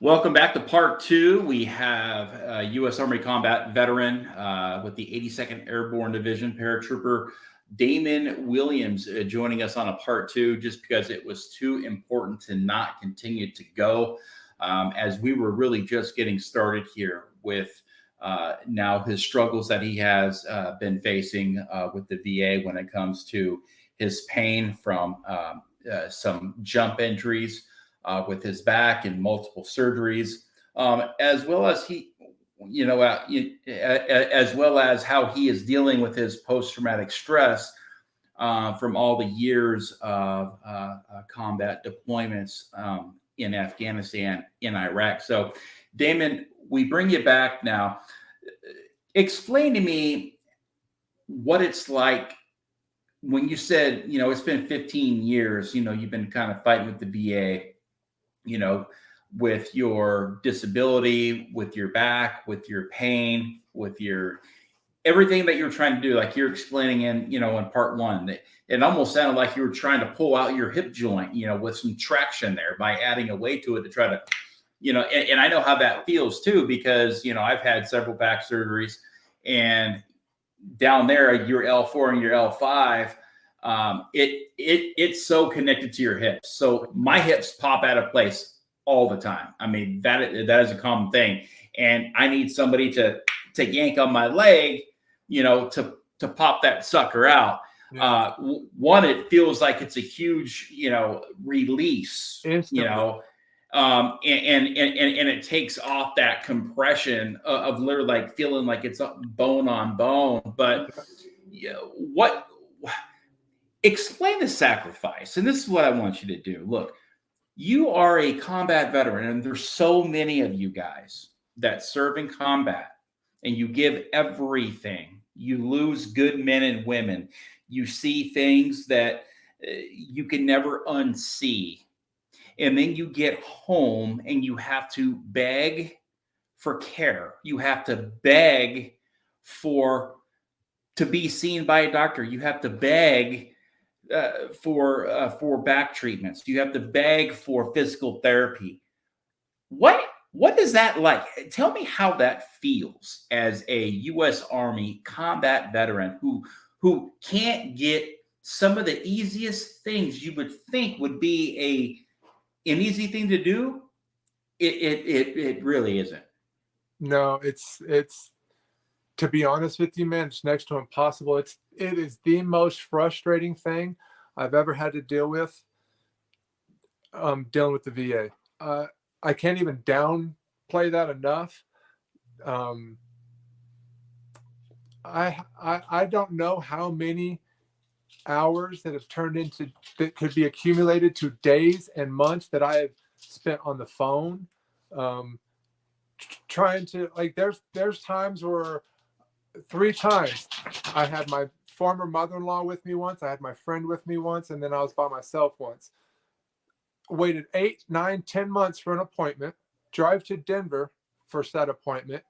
Welcome back to part two. We have a U.S. Army combat veteran with the 82nd Airborne Division, Paratrooper Damon Williams, joining us on a part two just because it was too important to not continue to go as we were really just getting started here with now his struggles that he has been facing with the VA when it comes to his pain from some jump injuries with his back and multiple surgeries, as well as as well as how he is dealing with his post-traumatic stress from all the years of combat deployments in Afghanistan, in Iraq. So, Damon, we bring you back now. Explain to me what it's like when you said, it's been 15 years, you've been kind of fighting with the VA, with your disability, with your back, with your pain, with your everything that you're trying to do. Like you're explaining in part one, that it almost sounded like you were trying to pull out your hip joint, with some traction there by adding a weight to it to try to, and I know how that feels too, because, I've had several back surgeries, and down there, your L4 and your L5, it's so connected to your hips. So my hips pop out of place all the time. I mean, that is a common thing. And I need somebody to yank on my leg, to pop that sucker out. Yeah. One, it feels like it's a huge, release, Instantly. and it takes off that compression of literally like feeling like it's bone on bone. But what explain the sacrifice? And this is what I want you to do. Look, you are a combat veteran, and there's so many of you guys that serve in combat, and you give everything. You lose good men and women. You see things that you can never unsee. And then you get home and you have to beg for care. You have to beg to be seen by a doctor. You have to beg for back treatments. You have to beg for physical therapy. What is that like? Tell me how that feels as a U.S. Army combat veteran who can't get some of the easiest things you would think would be an easy thing to do. It really isn't. No, it's to be honest with you, man, it's next to impossible. It is the most frustrating thing I've ever had to deal with. Dealing with the VA. I can't even downplay that enough. I don't know how many hours that have turned into that could be accumulated to days and months that I have spent on the phone, trying to there's times where 3 times I had my former mother-in-law with me once, I had my friend with me once, and then I was by myself once. Waited 8, 9, 10 months for an appointment, drive to Denver for that appointment,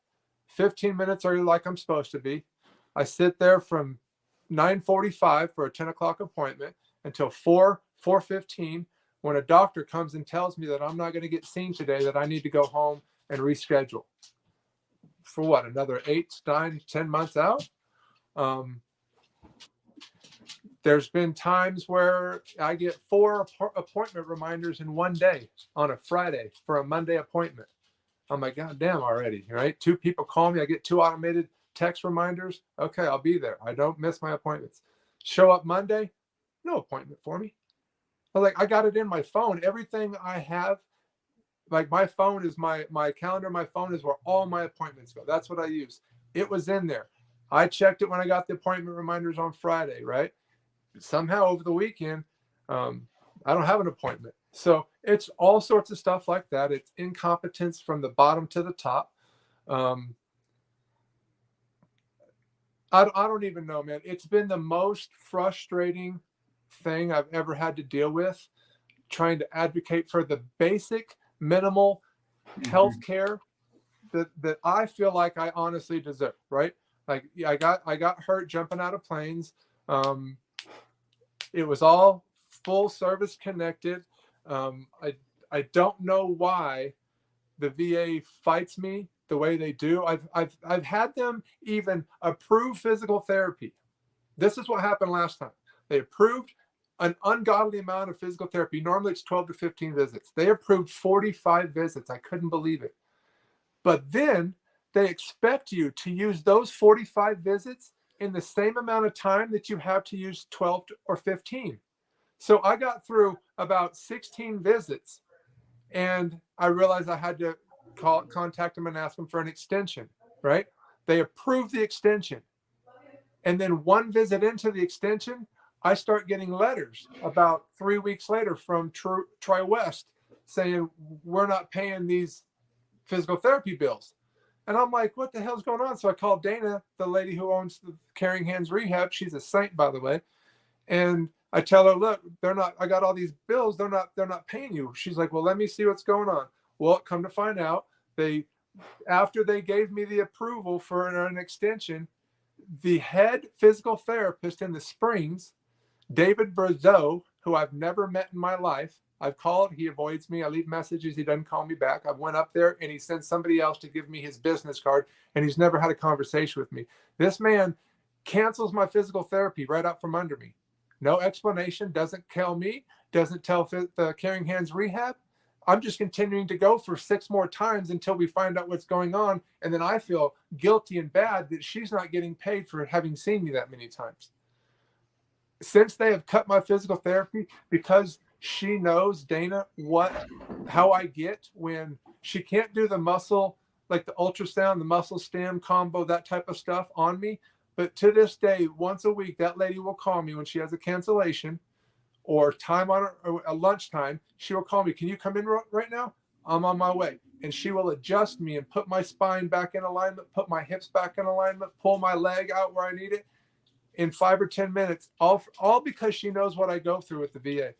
15 minutes early like I'm supposed to be. I sit there from 9:45 for a 10 o'clock appointment until 4:15 when a doctor comes and tells me that I'm not going to get seen today, that I need to go home and reschedule. For what, another 8, 9, 10 months out? There's been times where I get 4 appointment reminders in one day on a Friday for a Monday appointment. I'm like, God damn already, right? 2 people call me. I get 2 automated text reminders. Okay, I'll be there. I don't miss my appointments. Show up Monday, no appointment for me. I got it in my phone. Everything I have, like my phone is my calendar. My phone is where all my appointments go. That's what I use. It was in there. I checked it when I got the appointment reminders on Friday, right? Somehow over the weekend, I don't have an appointment. So it's all sorts of stuff like that. It's incompetence from the bottom to the top. I don't even know, man. It's been the most frustrating thing I've ever had to deal with, trying to advocate for the basic, minimal health care that I feel like I honestly deserve, right? Like I got hurt jumping out of planes. It was all full service connected. I don't know why the VA fights me the way they do. I've had them even approve physical therapy. This is what happened last time. They approved an ungodly amount of physical therapy. Normally it's 12 to 15 visits. They approved 45 visits. I couldn't believe it. But then they expect you to use those 45 visits in the same amount of time that you have to use 12 or 15. So I got through about 16 visits, and I realized I had to contact them and ask them for an extension, right? They approved the extension. And then one visit into the extension, I start getting letters about 3 weeks later from Tri-West saying, we're not paying these physical therapy bills. And I'm like, what the hell's going on? So I called Dana, the lady who owns the Caring Hands Rehab. She's a saint, by the way. And I tell her, look, I got all these bills. They're not paying you. She's like, well, let me see what's going on. Well, come to find out, after they gave me the approval for an extension, the head physical therapist in the Springs, David Brazeau, who I've never met in my life, I've called, he avoids me. I leave messages, he doesn't call me back. I went up there and he sent somebody else to give me his business card, and he's never had a conversation with me. This man cancels my physical therapy right out from under me. No explanation, doesn't tell me, doesn't tell the Caring Hands Rehab. I'm just continuing to go for 6 more times until we find out what's going on. And then I feel guilty and bad that she's not getting paid for having seen me that many times. Since they have cut my physical therapy, because she knows, Dana, how I get when she can't do the muscle, like the ultrasound, the muscle stem combo, that type of stuff on me. But to this day, once a week, that lady will call me when she has a cancellation or time on a lunchtime. She will call me. Can you come in right now? I'm on my way. And she will adjust me and put my spine back in alignment, put my hips back in alignment, pull my leg out where I need it in 5 or 10 minutes, all because she knows what I go through with the VA.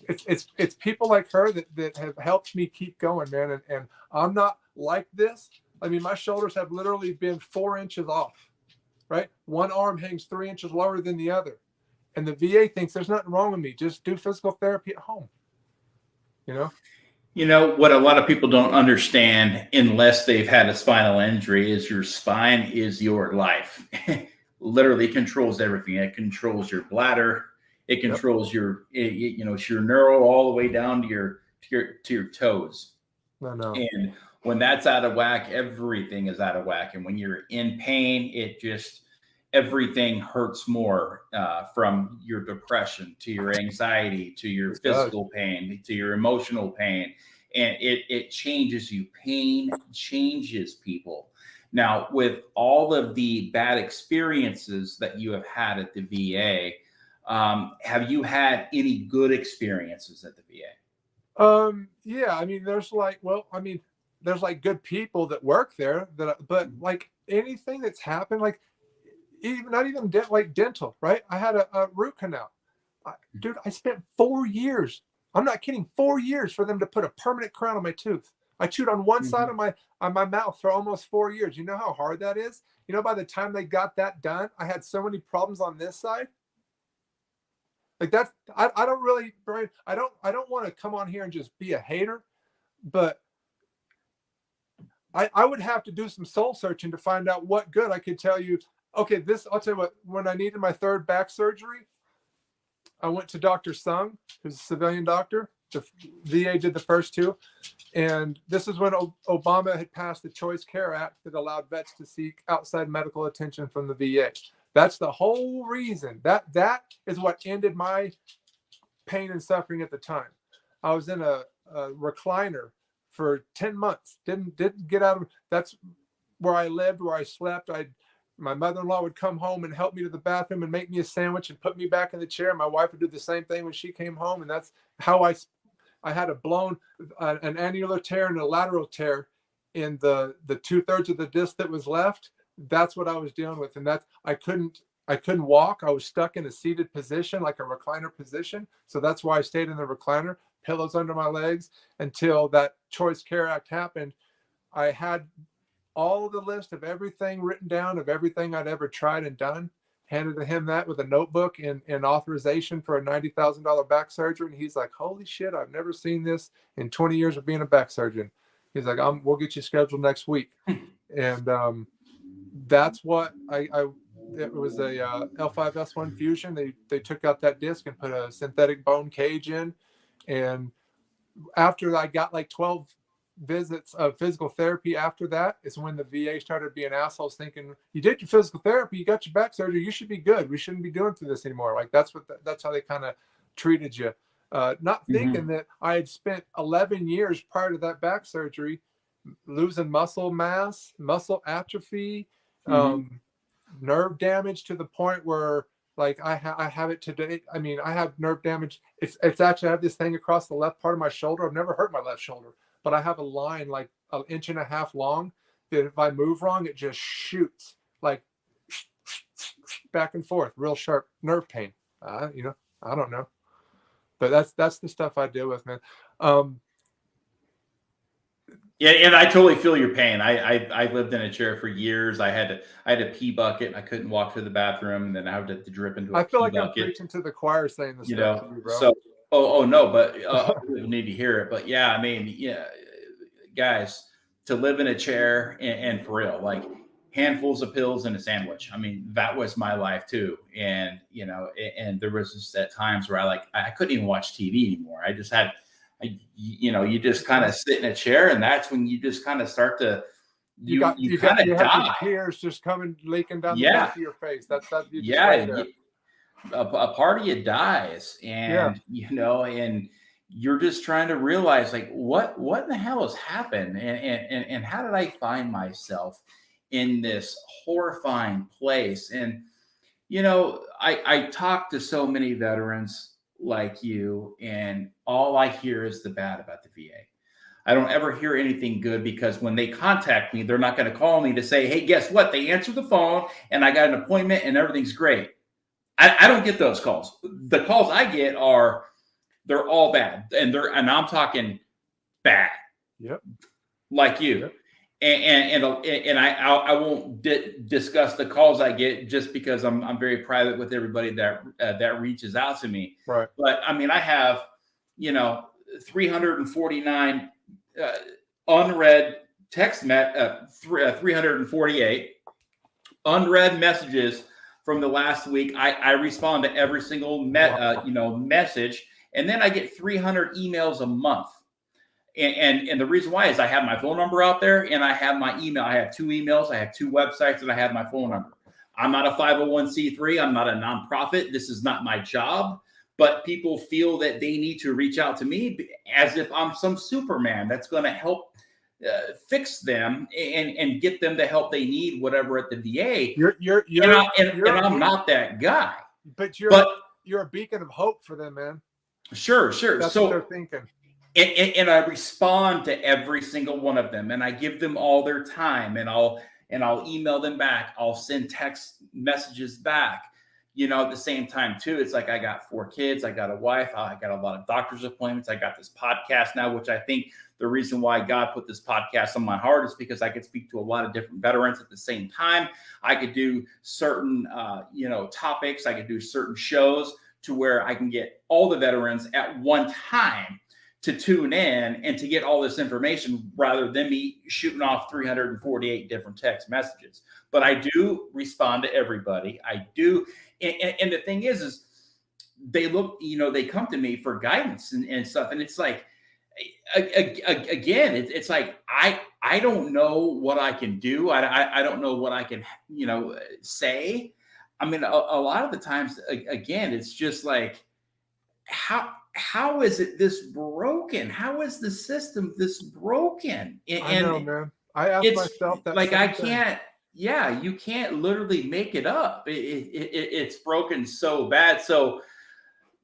It's people like her that have helped me keep going, man. And I'm not like this. I mean, my shoulders have literally been 4 inches off, right? One arm hangs 3 inches lower than the other. And the VA thinks there's nothing wrong with me. Just do physical therapy at home. You know, what a lot of people don't understand, unless they've had a spinal injury, is your spine is your life. Literally controls everything. It controls your bladder. It controls your neural all the way down to your toes. No. And when that's out of whack, everything is out of whack. And when you're in pain, everything hurts more, from your depression to your anxiety to your physical pain to your emotional pain. And it changes you. Pain changes people. Now, with all of the bad experiences that you have had at the VA, have you had any good experiences at the VA? Yeah, I mean, there's like good people that work there but like anything that's happened, like not even like dental, right? I had a root canal. Dude, I spent 4 years. I'm not kidding. 4 years for them to put a permanent crown on my tooth. I chewed on one side of my mouth for almost 4 years. You know how hard that is? You know, by the time they got that done, I had so many problems on this side. Like that's, I don't really, Brian, I don't want to come on here and just be a hater, but I would have to do some soul searching to find out what good I could tell you. Okay, I'll tell you what, when I needed my 3rd back surgery, I went to Dr. Sung, who's a civilian doctor. The VA did the first 2. And this is when Obama had passed the Choice Care Act that allowed vets to seek outside medical attention from the VA. That's the whole reason. That is what ended my pain and suffering at the time. I was in a recliner for 10 months. Didn't get out of. That's where I lived, where I slept. My mother-in-law would come home and help me to the bathroom and make me a sandwich and put me back in the chair. My wife would do the same thing when she came home, and that's how I had a blown an annular tear and a lateral tear in the 2/3 of the disc that was left. That's what I was dealing with, and I couldn't walk. I was stuck in a seated position, like a recliner position. So that's why I stayed in the recliner, pillows under my legs, until that Choice Care Act happened. I had all of the list of everything written down, of everything I'd ever tried and done, handed to him that with a notebook and authorization for a $90,000 back surgery. And he's like, holy shit, I've never seen this in 20 years of being a back surgeon. He's like, we'll get you scheduled next week. And that's what it was a L5S1 fusion. They took out that disc and put a synthetic bone cage in. And after I got like 12 visits of physical therapy after that is when the VA started being assholes, thinking, you did your physical therapy, you got your back surgery, you should be good. We shouldn't be doing through this anymore. Like that's how they kind of treated you. Not thinking that I had spent 11 years prior to that back surgery losing muscle mass, muscle atrophy, nerve damage to the point where like I have it today. I mean, I have nerve damage. It's actually, I have this thing across the left part of my shoulder. I've never hurt my left shoulder, but I have a line like 1.5 inches long that if I move wrong, it just shoots like back and forth, real sharp nerve pain. I don't know, but that's the stuff I deal with, man. Yeah, and I totally feel your pain. I lived in a chair for years. I had a pee bucket. I couldn't walk to the bathroom, and then I would have to drip into a I feel pee like bucket. I'm preaching to the choir saying this, to you, bro. So oh no, but you need to hear it. But yeah, I mean, yeah, guys, to live in a chair and for real, like handfuls of pills and a sandwich. I mean, that was my life too. And and there was just at times where I couldn't even watch TV anymore. I just had. You just kind of sit in a chair, and that's when you just kind of start to you kind of die. Tears just coming leaking down the back of your face. That's a part of you dies, and and you're just trying to realize like what in the hell has happened, and how did I find myself in this horrifying place? And I talk to so many veterans like you, and all I hear is the bad about the VA. I don't ever hear anything good, because when they contact me, they're not going to call me to say, hey, guess what? They answered the phone and I got an appointment and everything's great. I don't get those calls. The calls I get they're all bad, and I'm talking bad. Yep. Like you. Yep. And I won't discuss the calls I get, just because I'm very private with everybody that reaches out to me. Right. But I mean, I have 349 unread text 348 unread messages from the last week. I respond to every single message, and then I get 300 emails a month. And the reason why is I have my phone number out there, and I have my email. I have 2 emails, I have 2 websites, and I have my phone number. I'm not a 501c3. I'm not a nonprofit. This is not my job. But people feel that they need to reach out to me as if I'm some Superman that's going to help fix them and get them the help they need, whatever, at the VA. I'm not that guy. But you're a beacon of hope for them, man. Sure. That's what they're thinking. And I respond to every single one of them, and I give them all their time, and I'll email them back. I'll send text messages back. At the same time too, it's like I got 4 kids, I got a wife, I got a lot of doctor's appointments. I got this podcast now, which I think the reason why God put this podcast on my heart is because I could speak to a lot of different veterans at the same time. I could do certain topics. I could do certain shows to where I can get all the veterans at one time to tune in and to get all this information, rather than me shooting off 348 different text messages. But I do respond to everybody. I do. And the thing is they look, they come to me for guidance and stuff. And it's like, again, it's like, I don't know what I can do. I don't know what I can, say. I mean, a lot of the times, again, it's just like, how is it this broken? How is the system this broken? And I know, man. I ask myself that. Like, I can't. Yeah, you can't literally make it up. It's broken so bad. So,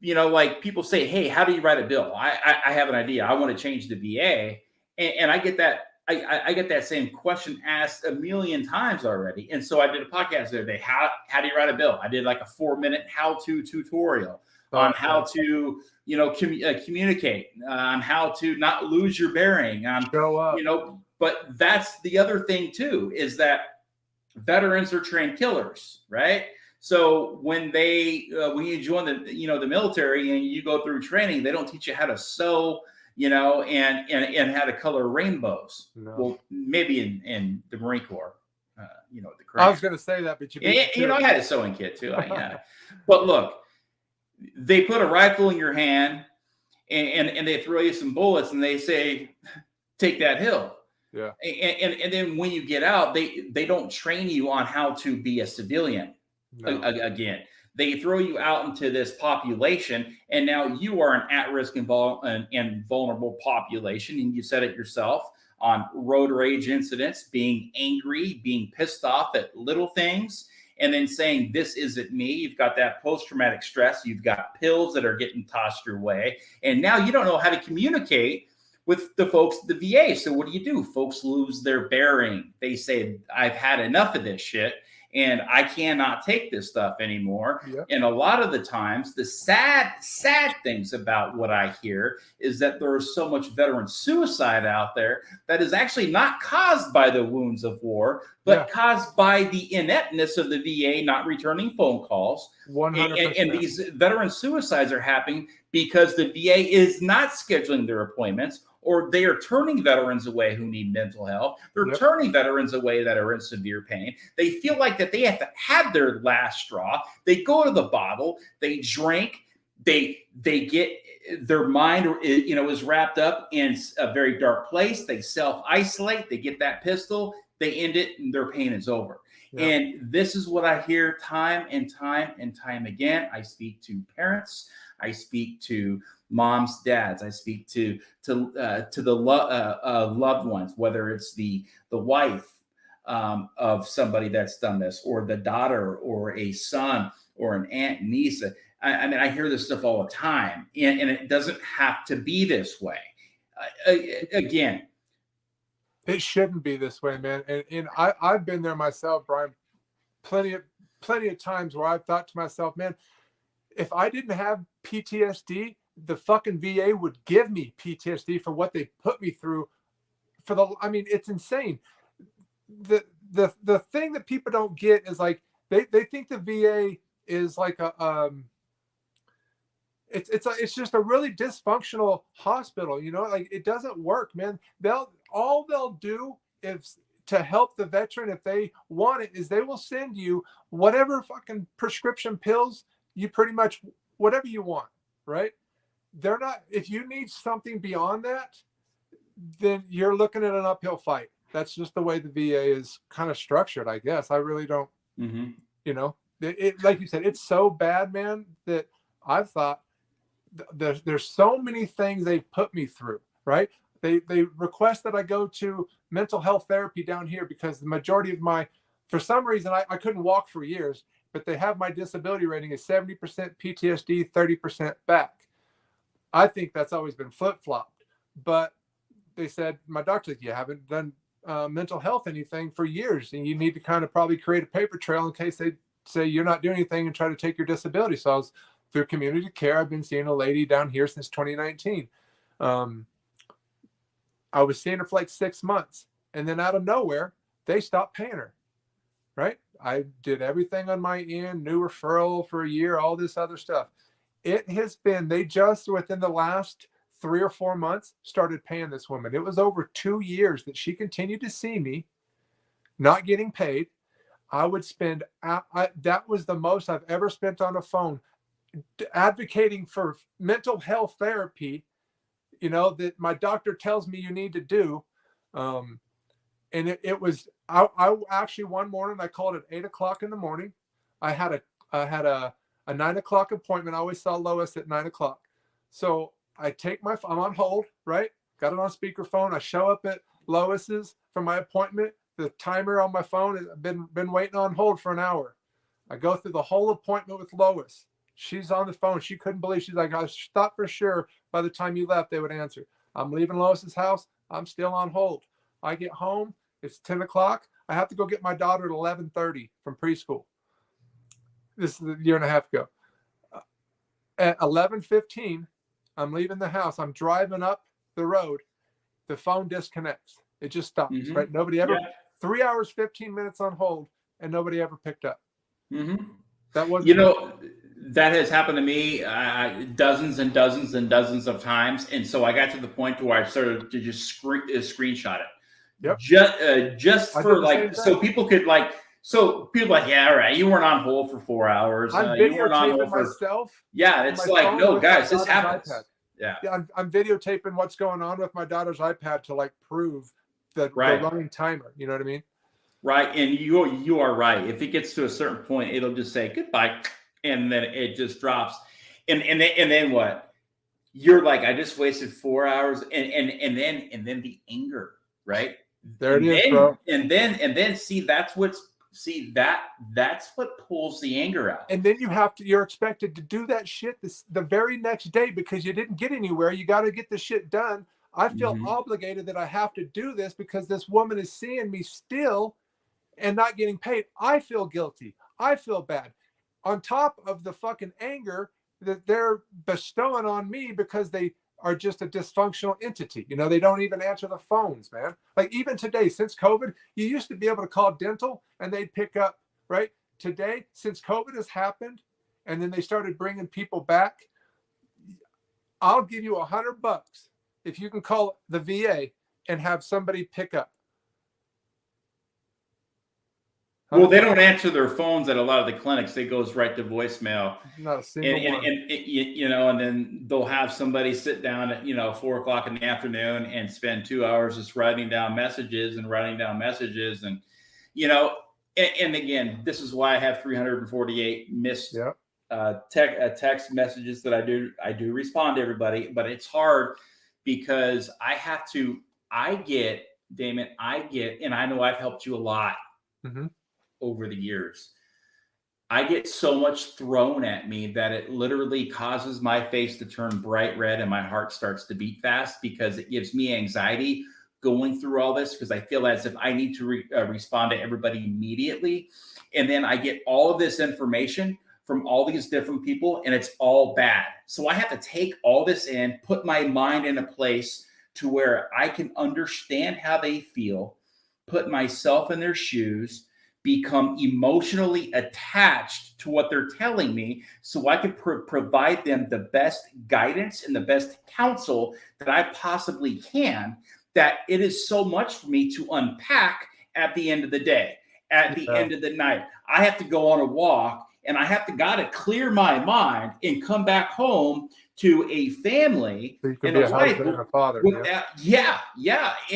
like people say, hey, how do you write a bill? I have an idea. I want to change the VA, and I get that. I get that same question asked a million times already. And so I did a podcast the other day. How do you write a bill? I did like a 4-minute how-to tutorial on how to communicate, on how to not lose your bearing, show up. But that's the other thing too, is that veterans are trained killers, right? So when you join the military and you go through training, they don't teach you how to sew, and had a color rainbows. No. Well, maybe in the Marine Corps, the I was going to say that, but I had a sewing kit too. Yeah. But look, they put a rifle in your hand and they throw you some bullets and they say, take that hill. Yeah. And then when you get out, they don't train you on how to be a civilian. No. Again, they throw you out into this population, and now you are an at-risk and vulnerable population. And you said it yourself on road rage incidents, being angry, being pissed off at little things, and then saying, this isn't me. You've got that post-traumatic stress. You've got pills that are getting tossed your way. And now you don't know how to communicate with the folks at the VA. So what do? Folks lose their bearing. They say, I've had enough of this shit and I cannot take this stuff anymore. Yep. And a lot of the times, the sad things about what I hear is that there is so much veteran suicide out there that is actually not caused by the wounds of war, but caused by the ineptness of the VA not returning phone calls. 100%. And these veteran suicides are happening because the VA is not scheduling their appointments, or they are turning veterans away who need mental health. They're turning veterans away that are in severe pain. They feel like that they have to have their last straw. They go to the bottle, they drink, they get their mind, is wrapped up in a very dark place. They self-isolate, they get that pistol, they end it, and their pain is over. Yeah. And this is what I hear time and time and time again. I speak to parents. I speak to moms, dads. I speak to the loved ones, whether it's the wife of somebody that's done this, or the daughter, or a son, or an aunt, niece. I mean, I hear this stuff all the time, and it doesn't have to be this way. Again, it shouldn't be this way, man. And I've been there myself, Brian. Plenty of times where I've thought to myself, man, if I didn't have PTSD, the fucking VA would give me PTSD for what they put me through. It's insane. The thing that people don't get is like they think the VA is like it's just a really dysfunctional hospital, like it doesn't work, man. All they'll do is to help the veteran, if they want it, is they will send you whatever fucking prescription pills you pretty much whatever you want, right? They're not, if you need something beyond that, then you're looking at an uphill fight. That's just the way the VA is kind of structured, I guess. I really don't, like you said, it's so bad, man, that I've thought there's so many things they've put me through, right? They request that I go to mental health therapy down here because the majority of for some reason, I couldn't walk for years, but they have my disability rating as 70% PTSD, 30% back. I think that's always been flip-flopped, but they said, my doctor's like, you haven't done mental health anything for years, and you need to kind of probably create a paper trail in case they say you're not doing anything and try to take your disability. So I was through community care. I've been seeing a lady down here since 2019. I was seeing her for like 6 months, and then out of nowhere, they stopped paying her, right? I did everything on my end, new referral for a year, all this other stuff. It has been, they just within the last 3 or 4 months started paying this woman. It was over 2 years that she continued to see me, not getting paid. I would spend, that was the most I've ever spent on a phone advocating for mental health therapy, that my doctor tells me you need to do. And it was, I actually one morning I called at 8 o'clock in the morning. I had a 9 o'clock appointment. I always saw Lois at 9 o'clock. So I take I'm on hold, right? Got it on speakerphone. I show up at Lois's for my appointment. The timer on my phone has been waiting on hold for an hour. I go through the whole appointment with Lois. She's on the phone. She couldn't believe. She's like, I thought for sure by the time you left, they would answer. I'm leaving Lois's house. I'm still on hold. I get home. It's 10 o'clock. I have to go get my daughter at 11:30 from preschool. This is a year and a half ago. At 11:15, I'm leaving the house. I'm driving up the road. The phone disconnects. It just stops, right? Nobody ever, 3 hours, 15 minutes on hold, and nobody ever picked up. That wasn't, That has happened to me dozens and dozens and dozens of times, and so I got to the point where I started to just screenshot it. Yep. Just for like, so people could like, yeah, all right, you weren't on hold for 4 hours. I'm you weren't on videotaping hold myself. Yeah, it's like, no, guys, this happens. iPad. Yeah, I'm videotaping what's going on with my daughter's iPad to like prove the running timer. You know what I mean? Right, and you are right. If it gets to a certain point, it'll just say goodbye, and then it just drops. And then what? You're like, I just wasted 4 hours, and then the anger, right? There it is, bro. And then see, that's what pulls the anger out. And then you're expected to do that shit the very next day because you didn't get anywhere. You got to get the shit done. I feel obligated that I have to do this because this woman is seeing me still and not getting paid. I feel guilty. I feel bad. On top of the fucking anger that they're bestowing on me because they are just a dysfunctional entity. You know, they don't even answer the phones, man. Like even today, since COVID, you used to be able to call dental and they'd pick up, right? Today, since COVID has happened, and then they started bringing people back, I'll give you $100 if you can call the VA and have somebody pick up. Well, they don't answer their phones at a lot of the clinics. It goes right to voicemail. Not a single one. And then they'll have somebody sit down at 4:00 in the afternoon and spend 2 hours just writing down messages. And and again, this is why I have 348 missed text messages that I do respond to everybody, but it's hard because I get, Damon, and I know I've helped you a lot. Over the years, I get so much thrown at me that it literally causes my face to turn bright red and my heart starts to beat fast because it gives me anxiety going through all this because I feel as if I need to respond to everybody immediately. And then I get all of this information from all these different people and it's all bad. So I have to take all this in, put my mind in a place to where I can understand how they feel, put myself in their shoes, become emotionally attached to what they're telling me so I can provide them the best guidance and the best counsel that I possibly can, that it is so much for me to unpack at the end of the day, at the end of the night. I have to go on a walk and I have to gotta clear my mind and come back home to a family so you can be a husband and a father.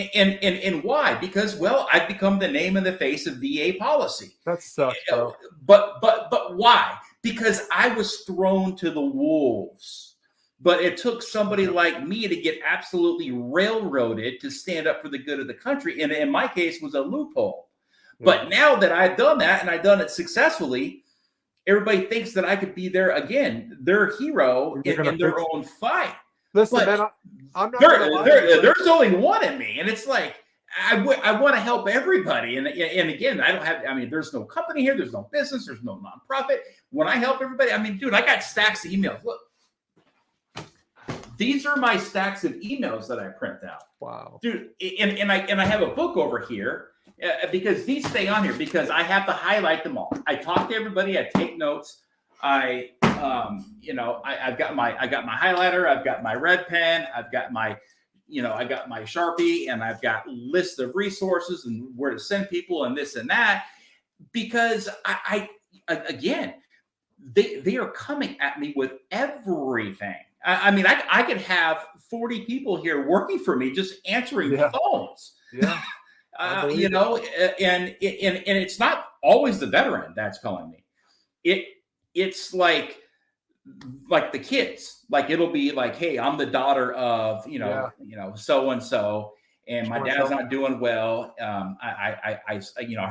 And why? Because I've become the name and the face of VA policy. That sucks, bro. But why? Because I was thrown to the wolves. But it took somebody like me to get absolutely railroaded to stand up for the good of the country. And in my case, was a loophole. But now that I've done that and I've done it successfully, everybody thinks that I could be their hero in their own fight. Listen, man, I'm not. There's only one in me, and it's like I want to help everybody. And again, I don't have. I mean, there's no company here. There's no business. There's no nonprofit. When I help everybody, I mean, dude, I got stacks of emails. Look, these are my stacks of emails that I print out. Wow, dude, and I have a book over here. Because these stay on here because I have to highlight them all. I talk to everybody. I take notes. I've got my highlighter. I've got my red pen. I've got my, I got my Sharpie, and I've got lists of resources and where to send people and this and that. Because again, they are coming at me with everything. I mean, I could have 40 people here working for me just answering phones. Yeah. And it's not always the veteran that's calling me. It's like the kids. Like it'll be like, hey, I'm the daughter of so and so, and my dad's not doing well. I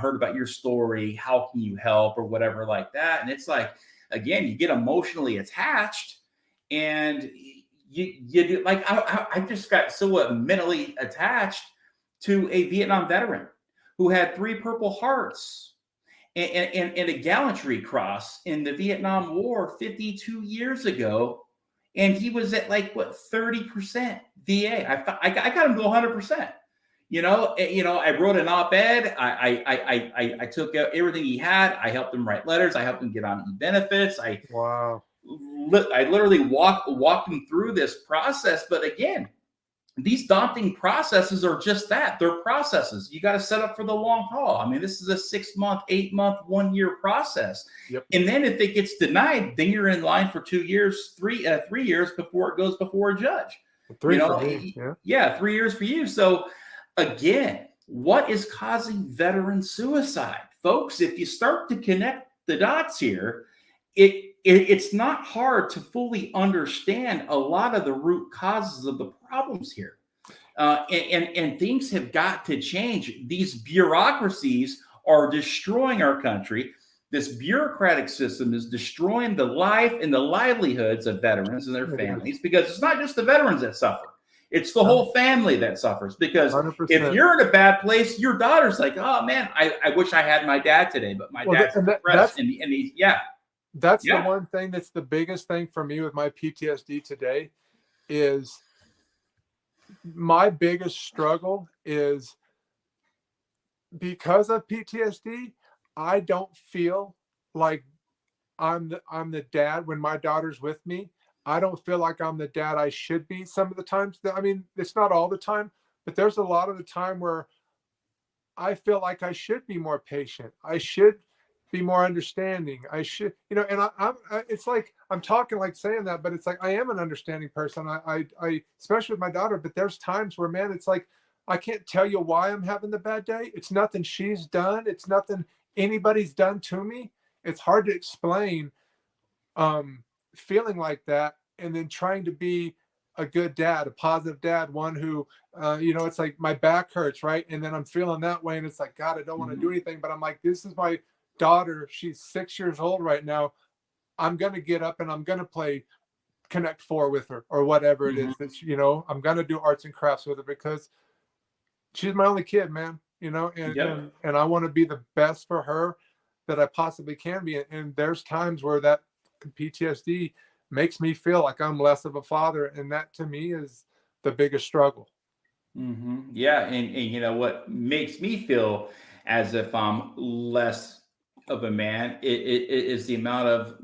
heard about your story. How can you help or whatever like that? And it's like, again, you get emotionally attached, and you do like I just got so mentally attached to a Vietnam veteran who had 3 Purple Hearts and a gallantry cross in the Vietnam War 52 years ago. And he was at 30% VA. I got him to 100%. I wrote an op-ed. I took everything he had. I helped him write letters. I helped him get on benefits. Wow. I literally walked him through this process. But again, these daunting processes are just that. They're processes. You got to set up for the long haul. I mean, this is a 6-month, 8-month, 1-year process. Yep. And then if it gets denied, then you're in line for 2 years, 3 years before it goes before a judge. 3 for me. Yeah, 3 years for you. So again, what is causing veteran suicide? Folks, if you start to connect the dots here, it's not hard to fully understand a lot of the root causes of the problems here. And things have got to change. These bureaucracies are destroying our country. This bureaucratic system is destroying the life and the livelihoods of veterans and their families, because it's not just the veterans that suffer. It's the whole family that suffers, because 100%. if you're in a bad place, your daughter's like, oh man, I wish I had my dad today, but my dad's depressed. That's the one thing that's the biggest thing for me with my PTSD today is my biggest struggle is because of PTSD, I don't feel like I'm the dad when my daughter's with me. I don't feel like I'm the dad I should be some of the times. I mean, it's not all the time, but there's a lot of the time where I feel like I should be more patient. I should be more understanding. I should, and it's like, I'm talking like saying that, but it's like, I am an understanding person. I especially with my daughter, but there's times where, man, it's like, I can't tell you why I'm having the bad day. It's nothing she's done. It's nothing anybody's done to me. It's hard to explain feeling like that, and then trying to be a good dad, a positive dad, one who, it's like my back hurts, right? And then I'm feeling that way, and it's like, God, I don't want to do anything, but I'm like, this is my daughter. She's 6 years old right now. I'm going to get up and I'm going to play Connect 4 with her or whatever it is that, I'm going to do arts and crafts with her because she's my only kid, man, and I want to be the best for her that I possibly can be. And there's times where that PTSD makes me feel like I'm less of a father. And that to me is the biggest struggle. Yeah. And what makes me feel as if I'm less of a man is the amount of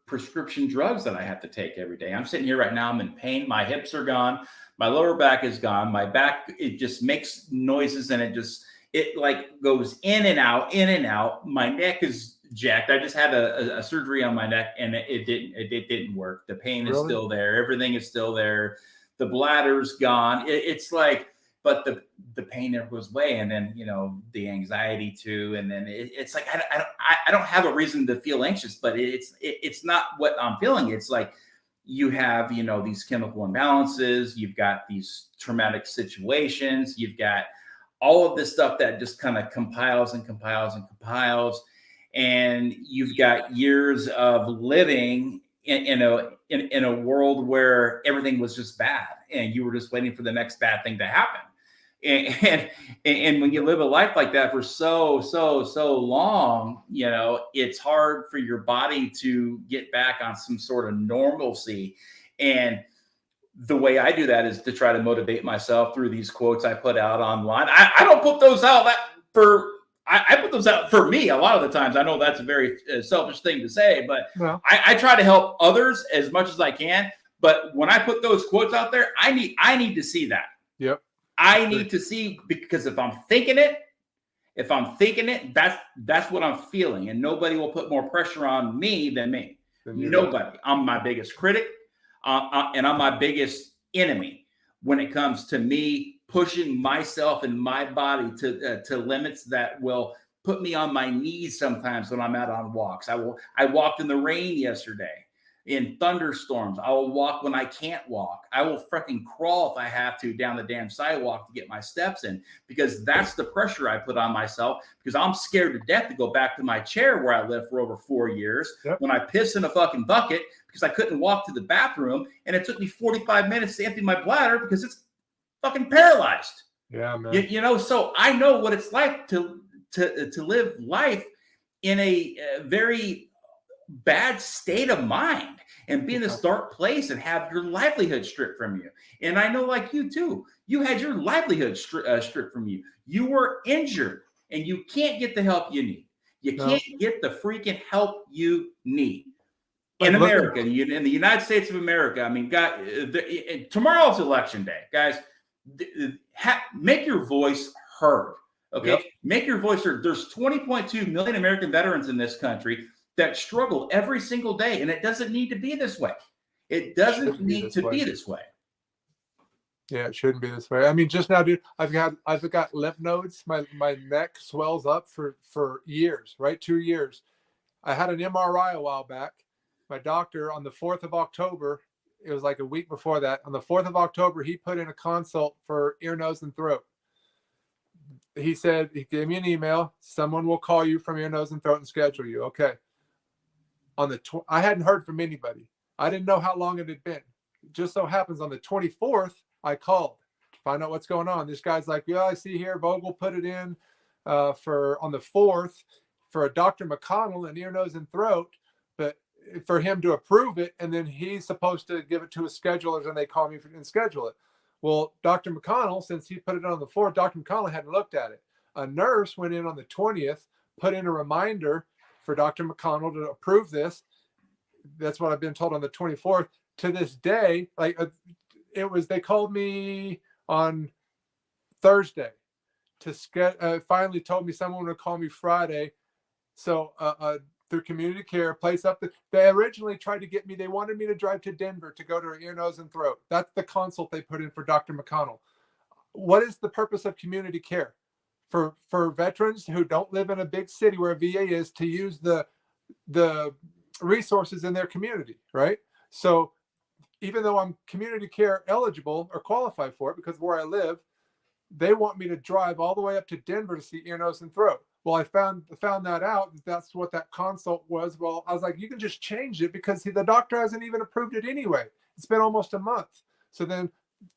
prescription drugs that I have to take every day. I'm sitting here right now. I'm in pain. My hips are gone. My lower back is gone. My back, it just makes noises, and it like goes in and out. My neck is jacked. I just had a surgery on my neck, and it didn't work. The pain is still there. Everything is still there. The bladder's gone. It's like, but the pain never goes away. And then, the anxiety too. And then it's like, I don't have a reason to feel anxious, but it's not what I'm feeling. It's like, you have, these chemical imbalances, you've got these traumatic situations, you've got all of this stuff that just kind of compiles. And you've got years of living in a world where everything was just bad, and you were just waiting for the next bad thing to happen. And when you live a life like that for so long, it's hard for your body to get back on some sort of normalcy. And the way I do that is to try to motivate myself through these quotes I put out online. I don't put those out I put those out for me a lot of the times. I know that's a very selfish thing to say, but I try to help others as much as I can. But when I put those quotes out there, I need to see that. Yep. I need to see, because if I'm thinking it, that's what I'm feeling, and nobody will put more pressure on me than me. Nobody. I'm my biggest critic, and I'm my biggest enemy when it comes to me pushing myself and my body to limits that will put me on my knees sometimes when I'm out on walks. I walked in the rain yesterday. In thunderstorms, I will walk when I can't walk. I will freaking crawl if I have to down the damn sidewalk to get my steps in, because that's the pressure I put on myself, because I'm scared to death to go back to my chair where I lived for over 4 years when I piss in a fucking bucket because I couldn't walk to the bathroom, and it took me 45 minutes to empty my bladder because it's fucking paralyzed. Yeah, man. So I know what it's like to live life in a very bad state of mind and be in this dark place and have your livelihood stripped from you. And I know, like you too, You had your livelihood stripped from you. You were injured, and you can't get the help you need. You can't get the freaking help you need. In America, in the United States of America, I mean, God, tomorrow's election day, guys. Make your voice heard. Okay, Yep. Make your voice heard. There's 20.2 million American veterans in this country that struggle every single day, and it doesn't need to be this way. It doesn't need to be this way. Yeah, it shouldn't be this way. I mean, just now, dude, I've got lymph nodes. My neck swells up for years, right? 2 years. I had an MRI a while back. My doctor on the 4th of October, it was like a week before that. On the 4th of October, he put in a consult for ear, nose, and throat. He said, he gave me an email. Someone will call you from ear, nose, and throat and schedule you. Okay. I hadn't heard from anybody. I didn't know how long it had been. It just so happens on the 24th, I called to find out what's going on. This guy's like, yeah, I see here, Vogel put it in for on the 4th for a Dr. McConnell in ear, nose, and throat, but for him to approve it, and then he's supposed to give it to his schedulers, and they call me and schedule it. Well, Dr. McConnell, since he put it on the 4th, Dr. McConnell hadn't looked at it. A nurse went in on the 20th, put in a reminder for Dr. McConnell to approve this. That's what I've been told on the 24th. To this day, like they called me on Thursday to finally told me someone would call me Friday. So through community care, place up they originally tried to get me, they wanted me to drive to Denver to go to ear, nose, and throat. That's the consult they put in for Dr. McConnell. What is the purpose of community care? For veterans who don't live in a big city where a VA is, to use the resources in their community, right? So even though I'm community care eligible or qualified for it because of where I live, they want me to drive all the way up to Denver to see ear, nose, and throat. Well, I found that out. That's what that consult was. Well, I was like, you can just change it because the doctor hasn't even approved it anyway. It's been almost a month. So then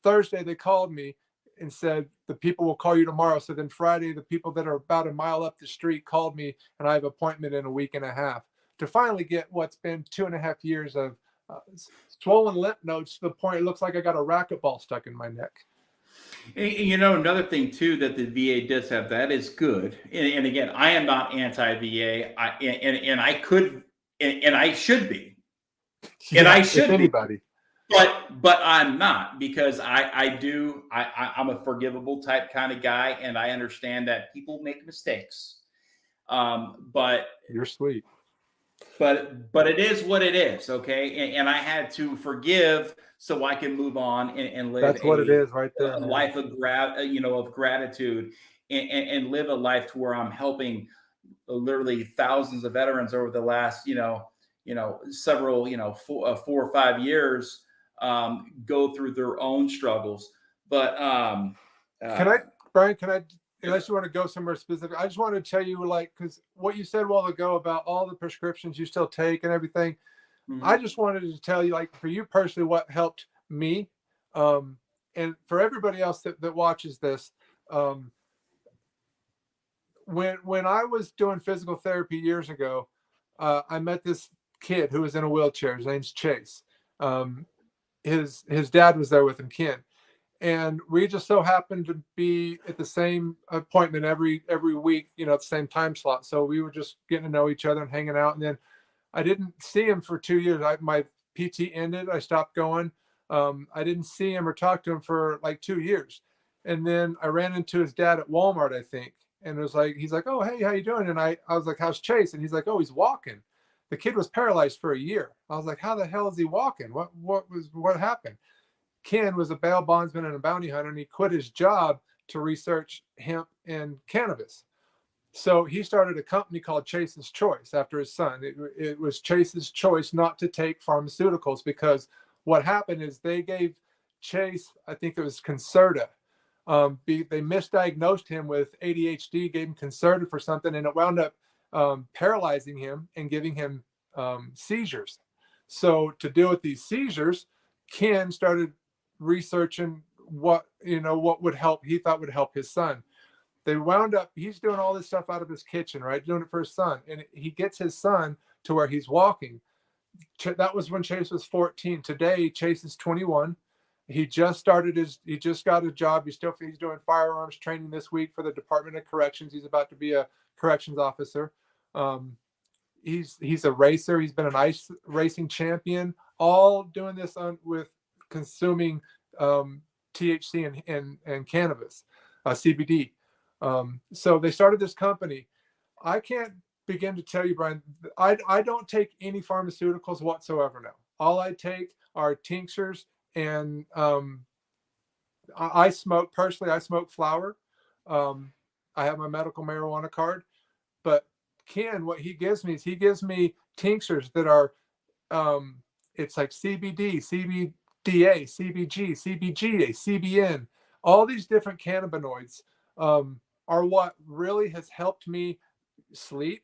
Thursday they called me and said, the people will call you tomorrow. So then Friday, the people that are about a mile up the street called me, and I have an appointment in a week and a half to finally get what's been 2.5 years of swollen lymph nodes to the point it looks like I got a racquetball stuck in my neck. And, you know, another thing too that the VA does have that is good. And again, I am not anti-VA. I could, and I should be, and I should anybody. But I'm not, because I'm a forgivable type kind of guy, and I understand that people make mistakes. But you're sweet. But it is what it is, okay? And I had to forgive so I can move on and live. That's what it is, right there. A life of gratitude, and live a life to where I'm helping literally thousands of veterans over the last several 4 or 5 years go through their own struggles. But Brian, unless you want to go somewhere specific, I just want to tell you, like, because what you said a while ago about all the prescriptions you still take and everything, I just wanted to tell you, like, for you personally, what helped me, and for everybody else that watches this, when I was doing physical therapy years ago, I met this kid who was in a wheelchair. His name's Chase. His dad was there with him, Ken. And we just so happened to be at the same appointment every week, at the same time slot. So we were just getting to know each other and hanging out. And then I didn't see him for 2 years. My PT ended. I stopped going. I didn't see him or talk to him for like 2 years. And then I ran into his dad at Walmart, I think. And it was like, he's like, oh, hey, how you doing? And I was like, how's Chase? And he's like, oh, he's walking. The kid was paralyzed for a year. I was like, how the hell is he walking? What happened? Ken was a bail bondsman and a bounty hunter, and he quit his job to research hemp and cannabis. So he started a company called Chase's Choice after his son. It was Chase's choice not to take pharmaceuticals, because what happened is they gave Chase, I think it was Concerta. They misdiagnosed him with ADHD, gave him Concerta for something, and it wound up paralyzing him and giving him seizures. So to deal with these seizures, Ken started researching what would help, he thought would help his son. They wound up, he's doing all this stuff out of his kitchen, right? Doing it for his son. And he gets his son to where he's walking. That was when Chase was 14. Today, Chase is 21. He just got a job. He's doing firearms training this week for the Department of Corrections. He's about to be a corrections officer. He's a racer. He's been an ice racing champion, all doing this with consuming THC and cannabis, CBD. So they started this company. I can't begin to tell you, Brian, I don't take any pharmaceuticals whatsoever now. All I take are tinctures, and I smoke, personally, I smoke flower. I have my medical marijuana card, but Ken, what he gives me is he gives me tinctures that are, it's like CBD, CBDA, CBG, CBGA, CBN, all these different cannabinoids are what really has helped me sleep,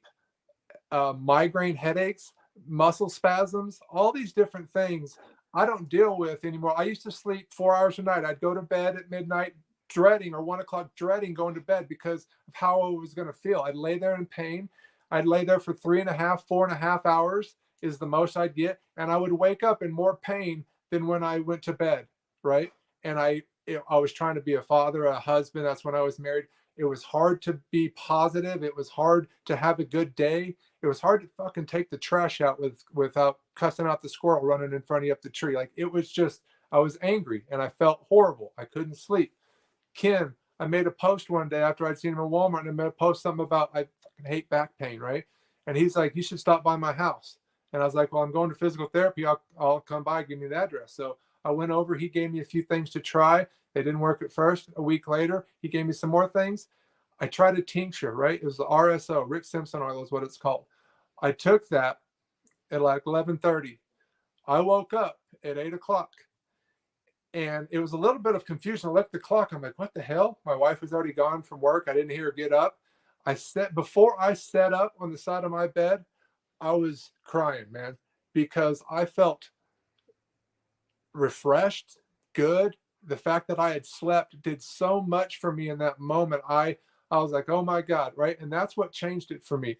migraine headaches, muscle spasms, all these different things I don't deal with anymore. I used to sleep 4 hours a night. I'd go to bed at midnight dreading, or 1 o'clock dreading going to bed because of how I was going to feel. I'd lay there in pain. I'd lay there for 4.5 hours is the most I'd get. And I would wake up in more pain than when I went to bed. Right. And I was trying to be a father, a husband. That's when I was married. It was hard to be positive. It was hard to have a good day. It was hard to fucking take the trash out without cussing out the squirrel running in front of you up the tree. Like, it was just, I was angry and I felt horrible. I couldn't sleep. Ken, I made a post one day after I'd seen him in Walmart, and I made a post something about, I fucking hate back pain, right? And he's like, you should stop by my house. And I was like, well, I'm going to physical therapy. I'll come by, give me the address. So I went over, he gave me a few things to try. They didn't work at first. A week later, he gave me some more things. I tried a tincture, right? It was the RSO, Rick Simpson oil is what it's called. I took that at like 11:30. I woke up at 8 o'clock. And it was a little bit of confusion. I looked at the clock. I'm like, what the hell? My wife was already gone from work. I didn't hear her get up. Before I sat up on the side of my bed, I was crying, man, because I felt refreshed, good. The fact that I had slept did so much for me in that moment. I was like, oh my God, right? And that's what changed it for me.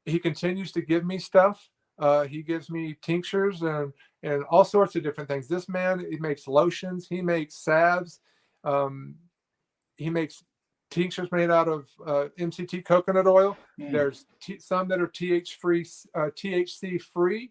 He continues to give me stuff. He gives me tinctures and all sorts of different things. This man, he makes lotions. He makes salves. He makes tinctures made out of MCT coconut oil. There's some that are THC free.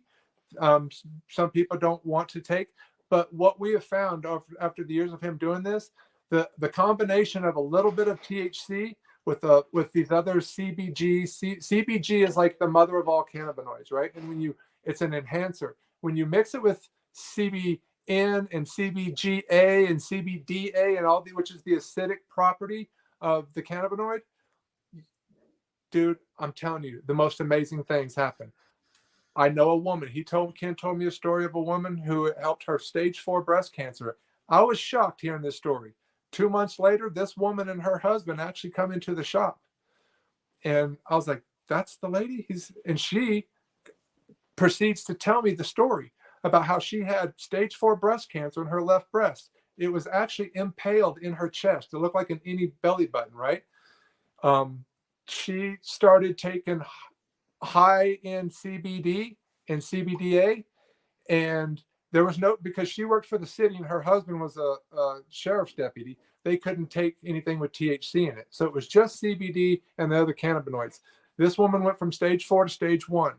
Some people don't want to take. But what we have found after the years of him doing this, the combination of a little bit of THC with these other CBG. CBG is like the mother of all cannabinoids, right? And it's an enhancer. When you mix it with CBN and CBGA and CBDA and which is the acidic property of the cannabinoid, dude, I'm telling you, the most amazing things happen. I know a woman. Ken told me a story of a woman who helped her stage 4 breast cancer. I was shocked hearing this story. 2 months later, this woman and her husband actually come into the shop. And I was like, that's the lady? And she proceeds to tell me the story about how she had stage 4 breast cancer in her left breast. It was actually impaled in her chest. It looked like an any belly button, right? She started taking high-end CBD and CBDA, and there was because she worked for the city and her husband was a sheriff's deputy, they couldn't take anything with THC in it. So it was just CBD and the other cannabinoids. This woman went from stage 4 to stage 1,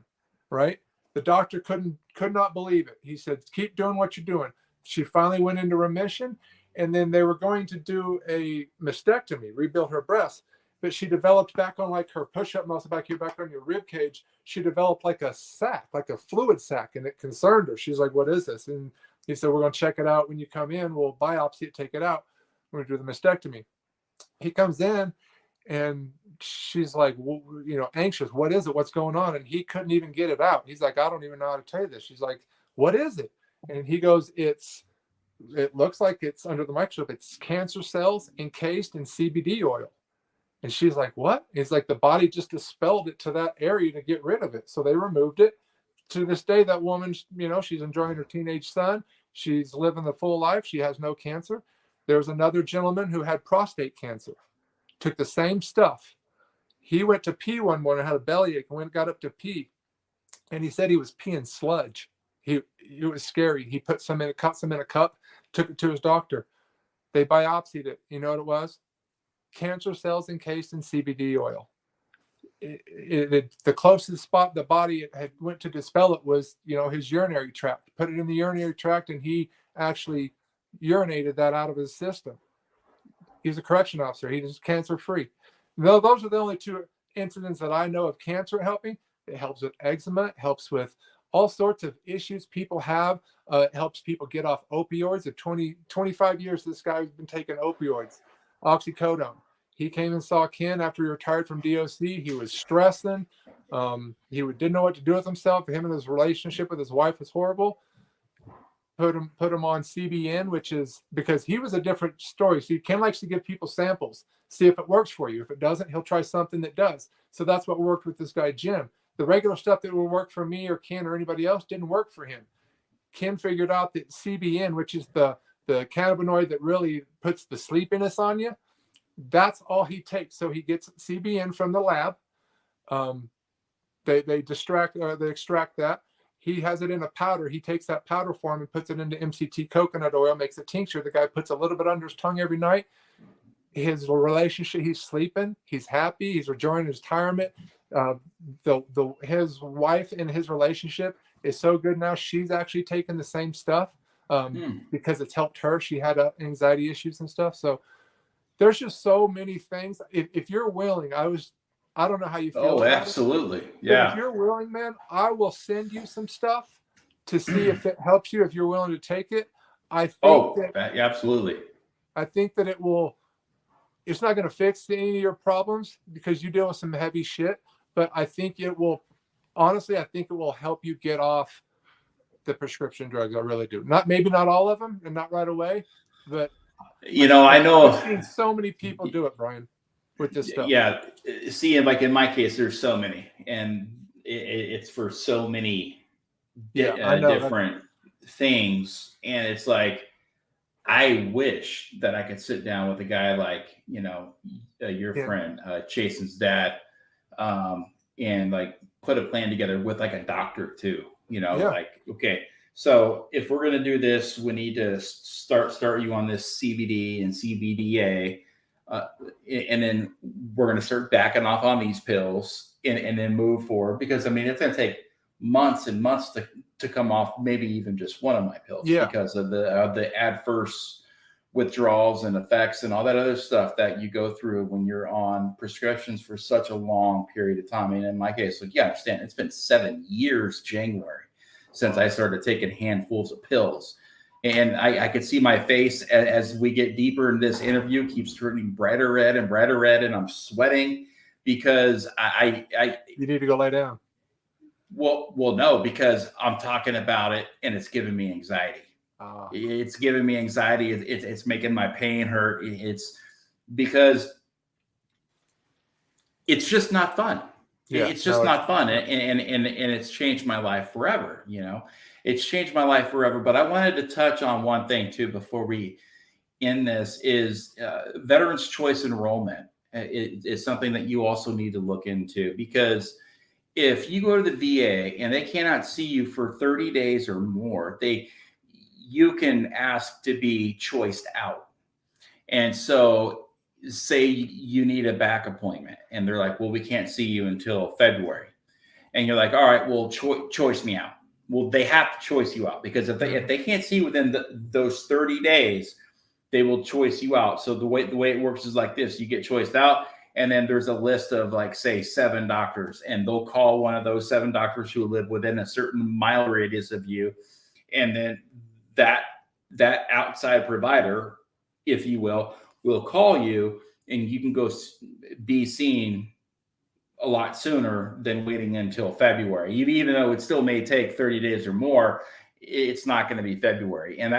right? The doctor could not believe it. He said, keep doing what you're doing. She finally went into remission, and then they were going to do a mastectomy, rebuild her breast. But she developed back on like her push-up muscle back here, back on your rib cage. She developed like a sac, like a fluid sac, and it concerned her. She's like, what is this? And he said, we're going to check it out when you come in. We'll biopsy it, take it out. We're going to do the mastectomy. He comes in, and she's like, anxious. What is it? What's going on? And he couldn't even get it out. He's like, I don't even know how to tell you this. She's like, what is it? And he goes, it looks like it's under the microscope. It's cancer cells encased in CBD oil. And she's like, what? It's like the body just dispelled it to that area to get rid of it. So they removed it. To this day, that woman, she's enjoying her teenage son. She's living the full life. She has no cancer. There's another gentleman who had prostate cancer. Took the same stuff. He went to pee one morning, had a bellyache, and got up to pee. And he said he was peeing sludge. It was scary. He caught some in a cup, took it to his doctor. They biopsied it. You know what it was? Cancer cells encased in CBD oil. The closest spot the body had went to dispel it was, his urinary tract. Put it in the urinary tract, and he actually urinated that out of his system. He's a correction officer. He is cancer free. Those are the only two incidents that I know of cancer helping. It helps with eczema. It helps with all sorts of issues people have. It helps people get off opioids. 25 years this guy has been taking opioids, oxycodone. He came and saw Ken after he retired from DOC. He was stressing. He didn't know what to do with himself. Him and his relationship with his wife was horrible. Put him on CBN, which is because he was a different story. So Ken likes to give people samples, see if it works for you. If it doesn't, he'll try something that does. So that's what worked with this guy, Jim. The regular stuff that would work for me or Ken or anybody else didn't work for him. Ken figured out that CBN, which is the cannabinoid that really puts the sleepiness on you, that's all he takes. So he gets CBN from the lab. They extract that. He has it in a powder. He takes that powder form and puts it into MCT coconut oil, makes a tincture. The guy puts a little bit under his tongue every night. His relationship, he's sleeping, he's happy, he's enjoying his retirement. His wife and his relationship is so good now. She's actually taking the same stuff because it's helped her. She had anxiety issues and stuff. So there's just so many things. If you're willing, I don't know how you feel. Oh, absolutely. Yeah. If you're willing, man, I will send you some stuff to see if it helps you, if you're willing to take it. I think absolutely. I think that it's not going to fix any of your problems because you deal with some heavy shit, but I think it will, honestly, I think it will help you get off the prescription drugs. I really do. Maybe not all of them and not right away, but I know I've seen so many people do it, Brian, with this stuff. Yeah. See, like in my case, there's so many, and it's for so many different things. And it's like, I wish that I could sit down with a guy like, your friend, Chasen's dad, and like put a plan together with like a doctor too, like, okay, so if we're going to do this, we need to start you on this CBD and CBDA. And then we're going to start backing off on these pills and then move forward, because it's going to take months and months to come off maybe even just one of my pills because of the adverse withdrawals and effects and all that other stuff that you go through when you're on prescriptions for such a long period of time. And in my case, I understand it's been 7 years, January, since I started taking handfuls of pills. And I could see my face as we get deeper in this interview keeps turning brighter red, and I'm sweating because you need to go lay down. Well, no, because I'm talking about it and it's giving me anxiety. It's giving me anxiety. It's making my pain hurt. It's because it's just not fun. Yeah, it's just not fun. And it's changed my life forever. It's changed my life forever. But I wanted to touch on one thing too before we end this is Veterans Choice Enrollment is something that you also need to look into, because if you go to the VA and they cannot see you for 30 days or more, you can ask to be choiced out. And so say you need a back appointment and they're like, well, we can't see you until February. And you're like, all right, well, choice me out. Well, they have to choice you out, because if they can't see within those 30 days, they will choice you out. So the way it works is like this: you get choiced out, and then there's a list of say 7 doctors, and they'll call one of those 7 doctors who live within a certain mile radius of you, and then that outside provider, if you will call you, and you can go be seen a lot sooner than waiting until February. Even though it still may take 30 days or more, it's not going to be February. And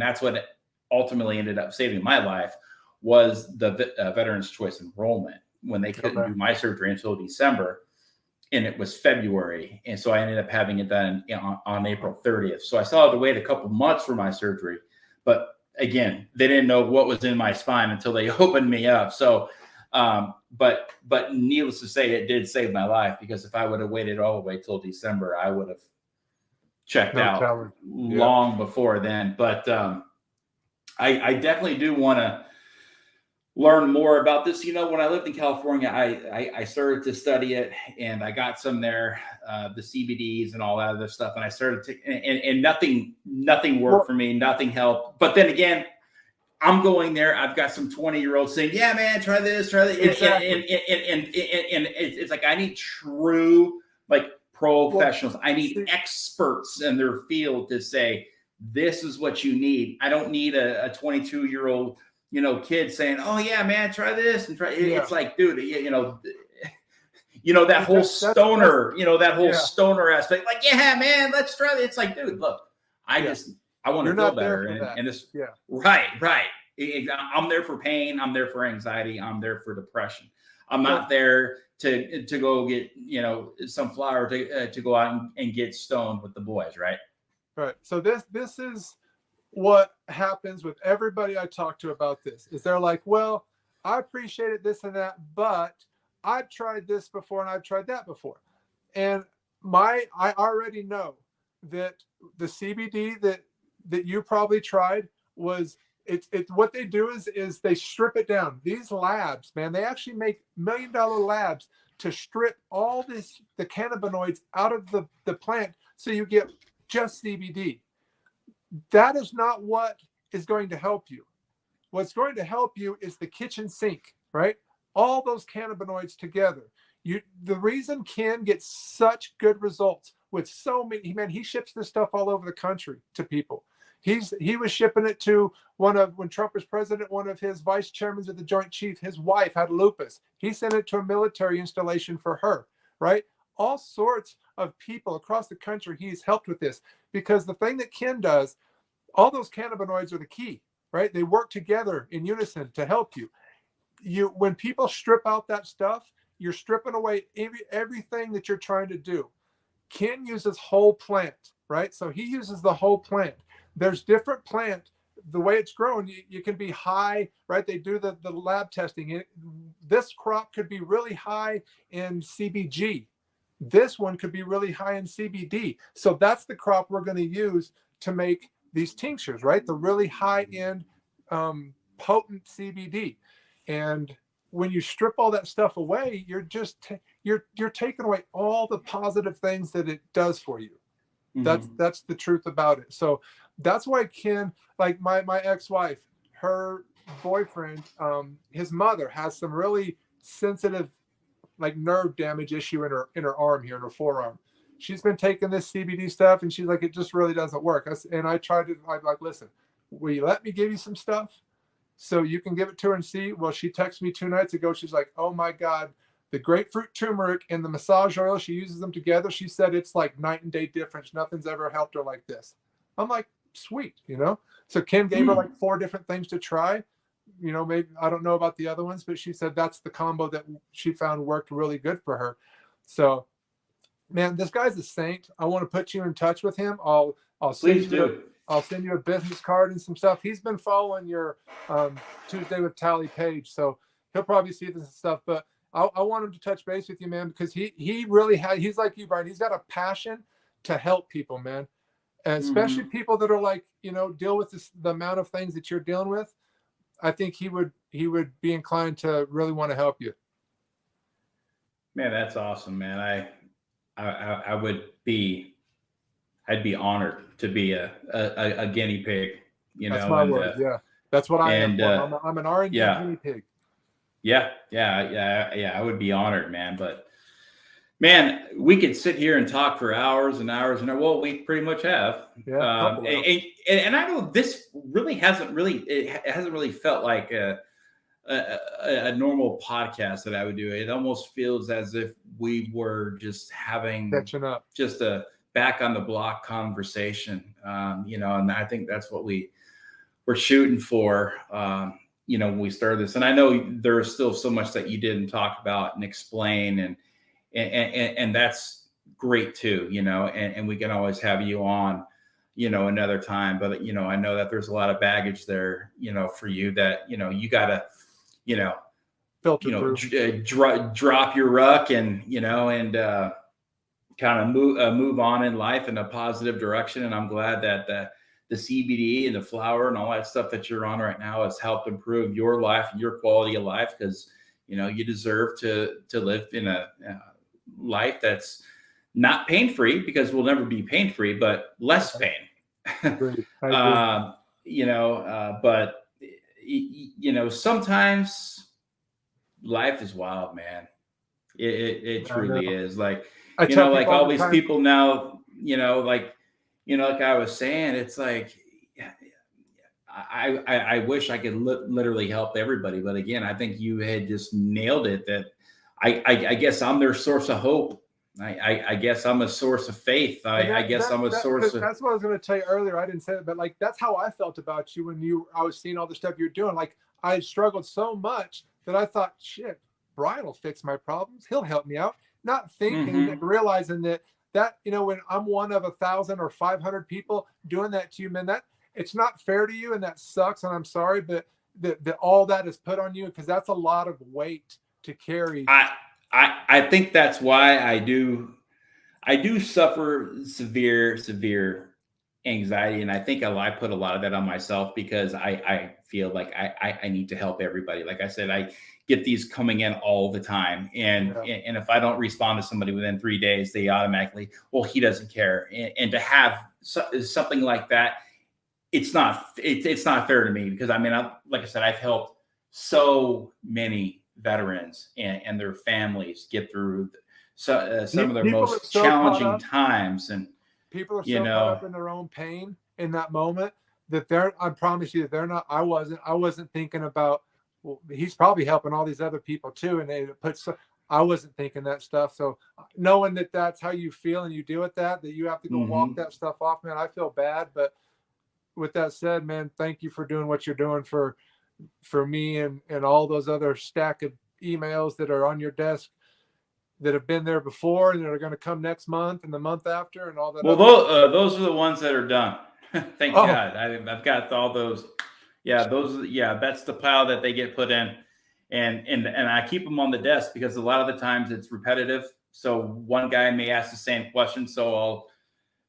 that's what ultimately ended up saving my life, was the Veterans Choice Enrollment, when they couldn't do my surgery until December, and it was February. And so I ended up having it done on April 30th. So I still had to wait a couple months for my surgery, but again, they didn't know what was in my spine until they opened me up. So, but needless to say, it did save my life, because if I would have waited all the way till December, I would have checked out long before then. But I definitely do want to learn more about this. When I lived in California, I started to study it, and I got some there, the CBDs and all that other stuff. And I started to, and nothing worked for me. Nothing helped. But then again, I'm going there. I've got some 20-year-olds saying, yeah, man, try this, try that. Exactly. And it's like, I need true, like, professionals. I need experts in their field to say, this is what you need. I don't need a 22-year-old, kid saying, oh yeah, man, try this and try. It's like, dude, that whole stoner, that whole stoner aspect. Like, yeah, man, let's try it. It's like, dude, look, I want to feel better. And it's right. I'm there for pain. I'm there for anxiety. I'm there for depression. I'm not there to go get, some flower to go out and get stoned with the boys. Right. Right. So this is what happens with everybody I talk to about this, is they're like, well, I appreciate it, this and that, but I've tried this before and I've tried that before. And I already know that the CBD that you probably tried was, it's what they do is they strip it down. These labs, man, they actually make $1 million labs to strip all the cannabinoids out of the plant, so you get just CBD. That is not what is going to help you. What's going to help you is the kitchen sink, right? All those cannabinoids together. The reason Ken gets such good results with so many, man, he ships this stuff all over the country to people. He was shipping it to when Trump was president, one of his vice chairmen of the Joint Chiefs, his wife had lupus. He sent it to a military installation for her, right? All sorts of people across the country he's helped with this, because the thing that Ken does, all those cannabinoids are the key, right? They work together in unison to help you. When people strip out that stuff, you're stripping away everything that you're trying to do. Ken uses whole plant, right? So he uses the whole plant. There's different plant. The way it's grown, you can be high, right? They do the lab testing. This crop could be really high in CBG. This one could be really high in CBD. So that's the crop we're going to use to make these tinctures, right? The really high-end, potent CBD. And when you strip all that stuff away, you're just you're taking away all the positive things that it does for you. Mm-hmm. That's the truth about it. So that's why Ken, like my ex-wife, her boyfriend, his mother has some really sensitive, like, nerve damage issue in her arm here, in her forearm. She's been taking this CBD stuff, and she's like, it just really doesn't work. I'm like, listen, will you let me give you some stuff so you can give it to her and see? Well, she texted me 2 nights ago. She's like, oh my God, the grapefruit turmeric and the massage oil, she uses them together. She said it's like night and day difference. Nothing's ever helped her like this. I'm like, sweet, So Ken gave her like 4 different things to try. Maybe, I don't know about the other ones, but she said that's the combo that she found worked really good for her. So, man, this guy's a saint. I want to put you in touch with him. I'll send you a business card and some stuff. He's been following your Tuesday with Tally page, so he'll probably see this stuff. But I want him to touch base with you, man, because he really he's like you, Brian. He's got a passion to help people, man, and especially people that are like, deal with the amount of things that you're dealing with. I think he would be inclined to really want to help you. Man, that's awesome, man. I'd be honored to be a guinea pig. That's my word. Yeah, that's what I am. I'm an R&D guinea pig. Yeah. I would be honored, man. But man, we could sit here and talk for hours and hours, and well, we pretty much have. Yeah. And I know this really hasn't really felt like a normal podcast that I would do. It almost feels as if we were just having catching up, just a back on the block conversation. And I think that's what we're shooting for. When we started this, and I know there's still so much that you didn't talk about and explain, and that's great too, and we can always have you on, another time. But, I know that there's a lot of baggage there, for you that, you gotta, drop your ruck and, kind of move on in life in a positive direction. And I'm glad that the CBD and the flower and all that stuff that you're on right now has helped improve your life and your quality of life, because you deserve to live in a life that's not pain-free, because we'll never be pain-free, but less pain. But sometimes life is wild, man. It truly is. Like, like all these people now, like I was saying, it's like, I wish I could literally help everybody. But again, I think you had just nailed it, that I guess I'm their source of hope. I guess I'm a source of faith. I guess I'm a source of. That's what I was going to tell you earlier. I didn't say it, but like, that's how I felt about you when I was seeing all the stuff you're doing. Like, I struggled so much that I thought, shit, Brian will fix my problems. He'll help me out. Not thinking that, realizing that when I'm one of 1,000 or 500 people doing that to you, man, that it's not fair to you, and that sucks. And I'm sorry, but that all that is put on you, because that's a lot of weight to carry. I think that's why I do suffer severe anxiety, and I think I put a lot of that on myself, because I feel like I need to help everybody. Like I said, I get these coming in all the time, and if I don't respond to somebody within 3 days, they automatically, well, he doesn't care. And to have something like that, it's not fair to me, because I mean, like I said, I've helped so many veterans and their families get through some of their most challenging times, and people are so caught up in their own pain in that moment that I promise you that they're not. I wasn't thinking about, well, he's probably helping all these other people too, and I wasn't thinking that stuff. So knowing that that's how you feel and you deal with that you have to go walk that stuff off, man, I feel bad. But with that said, man, thank you for doing what you're doing for me and all those other stack of emails that are on your desk that have been there before and that are going to come next month and the month after and all that. Well, those are the ones that are done. Thank God. I've got all those. Yeah, that's the pile that they get put in, and I keep them on the desk, because a lot of the times it's repetitive. So one guy may ask the same question, so I'll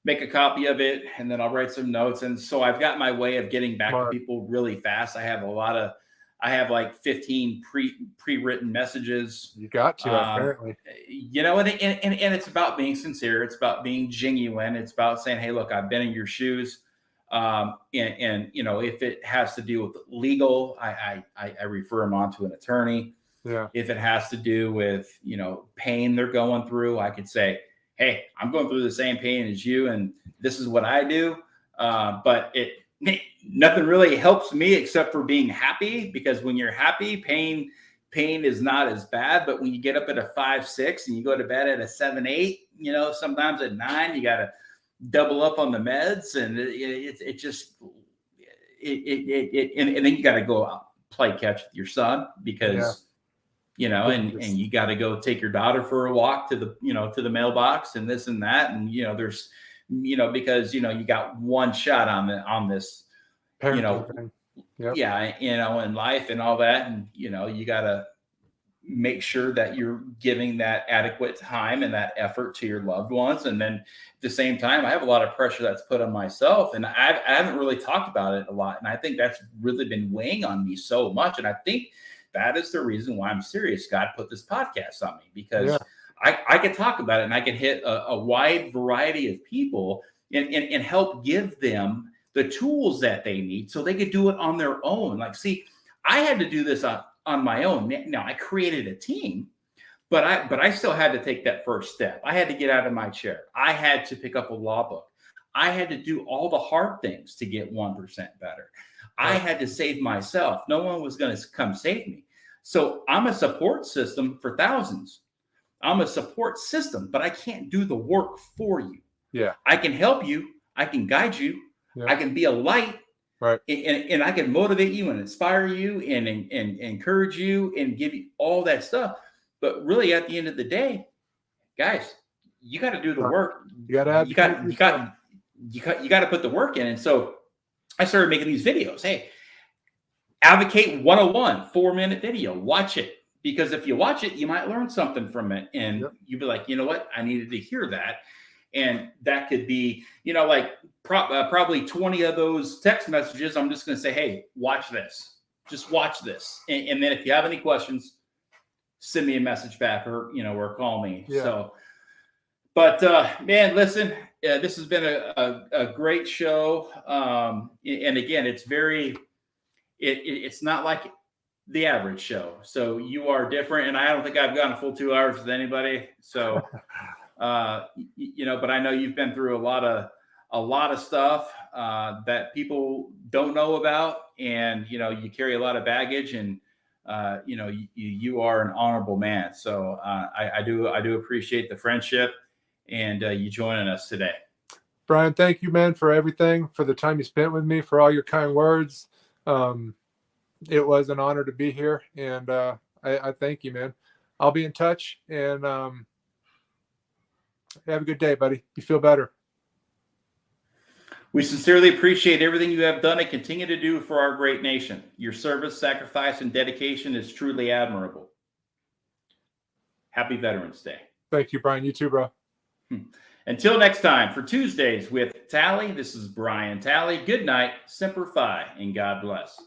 make a copy of it, and then I'll write some notes. And so I've got my way of getting back to people really fast. I have like 15 pre-written messages. You got to, apparently. And it's about being sincere. It's about being genuine. It's about saying, hey, look, I've been in your shoes. And if it has to do with legal, I refer them on to an attorney. Yeah. If it has to do with, pain they're going through, I could say, hey, I'm going through the same pain as you, and this is what I do. But nothing really helps me except for being happy, because when you're happy, pain is not as bad. But when you get up at a 5-6 and you go to bed at a 7-8, sometimes at 9, you got to double up on the meds, and and then you got to go out play catch with your son, because and you got to go take your daughter for a walk to the mailbox and this and that, and there's because you got one shot on this in life and all that, and you got to make sure that you're giving that adequate time and that effort to your loved ones. And then at the same time, I have a lot of pressure that's put on myself, and I haven't really talked about it a lot. And I think that's really been weighing on me so much. And I think that is the reason why I'm serious. God put this podcast on me, because I could talk about it, and I can hit a wide variety of people and help give them the tools that they need so they could do it on their own. Like, see, I had to do this on my own. Now, I created a team, but I still had to take that first step. I had to get out of my chair. I had to pick up a law book. I had to do all the hard things to get 1% better. I had to save myself. No one was going to come save me. So I'm a support system for thousands. I'm a support system, but I can't do the work for you. Yeah. I can help you. I can guide you. Yeah. I can be a light. Right. And I can motivate you and inspire you and encourage you and give you all that stuff. But really, at the end of the day, guys, you got to do the work. You got to put the work in. And so I started making these videos. Hey, Advocate 101, 4-minute video. Watch it, because if you watch it, you might learn something from it, and you'll be like, you know what? I needed to hear that. And that could be, you know, like probably 20 of those text messages. I'm just going to say, hey, watch this. Just watch this. And then if you have any questions, send me a message back or, you know, or call me. Yeah. So, but man, listen, this has been a great show. And again, it's it's not like the average show. So you are different. And I don't think I've gone a full 2 hours with anybody. So, you know, but I know you've been through a lot of stuff that people don't know about, and you know, you carry a lot of baggage, and you know, you are an honorable man. So I do appreciate the friendship and you joining us today. Brian, thank you, man, for everything, for the time you spent with me, for all your kind words. It was an honor to be here, and I thank you, man. I'll be in touch, and have a good day, buddy. You feel better. We sincerely appreciate everything you have done and continue to do for our great nation. Your service, sacrifice, and dedication is truly admirable. Happy Veterans Day. Thank you, Brian. You too, bro. Until next time, for Tuesdays with Tally, this is Brian Tally. Good night, Semper Fi, and God bless.